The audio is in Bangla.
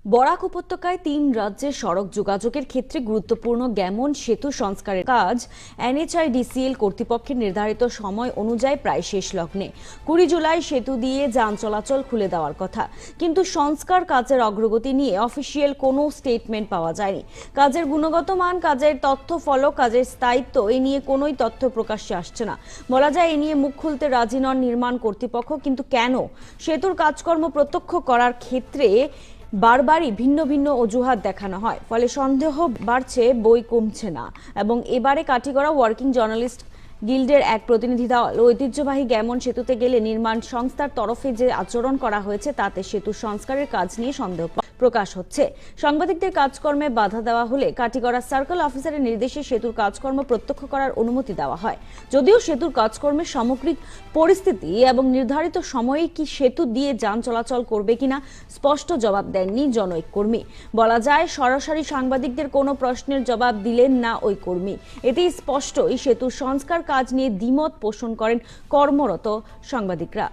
বরাক উপত্যকায় ৩ রাজ্যের সড়ক যোগাযোগের ক্ষেত্রে গুরুত্বপূর্ণ গ্যামন সেতু সংস্কারের কাজ NHIDCL কর্তৃপক্ষের নির্ধারিত সময় অনুযায়ী প্রায় শেষ লগ্নে। ২০ জুলাই সেতু দিয়ে যান চলাচল খুলে দেওয়ার কথা, কিন্তু সংস্কার কাজের অগ্রগতি নিয়ে অফিসিয়াল কোনো স্টেটমেন্ট পাওয়া যায়নি। কাজের গুণগত মান, কাজের তথ্য ফলক, কাজের স্থায়িত্ব এ নিয়ে কোনোই তথ্য প্রকাশ্যে আসছে না। বলা যায় এ নিয়ে মুখ খুলতে রাজি নন নির্মাণ কর্তৃপক্ষ। কিন্তু কেন? সেতুর কাজকর্ম প্রত্যক্ষ করার ক্ষেত্রে বারবারই ভিন্ন ভিন্ন অজুহাত দেখানো হয়, ফলে সন্দেহ বাড়ছে, বই কমছে না। এবং এবারে কাটিগড়া ওয়ার্কিং জার্নালিস্ট গিল্ডের এক প্রতিনিধি দল ঐতিহ্যবাহী গ্যামন সেতুতে গেলে নির্মাণ সংস্থার তরফে যে আচরণ করা হয়েছে তাতে সেতু সংস্কারের কাজ নিয়ে সন্দেহ প্রকাশ হচ্ছে। সাংবাদিকদের কাজকর্মে বাধা দেওয়া হলে কাটিগড়া সার্কেল অফিসারের নির্দেশে সেতুর কাজকর্ম প্রত্যক্ষ করার অনুমতি দেওয়া হয়। যদিও সেতুর কাজকর্মের সামগ্রিক পরিস্থিতি এবং নির্ধারিত সময়ে কি সেতু দিয়ে যান চলাচল করবে কিনা স্পষ্ট জবাব দেননি জনৈক কর্মী। বলা যায় সরাসরি সাংবাদিকদের কোনো প্রশ্নের জবাব দিলেন না ওই কর্মী। এতেই স্পষ্ট এই সেতুর সংস্কার কাজ নিয়ে দ্বিমত পোষণ করেন কর্মরত সাংবাদিকরা।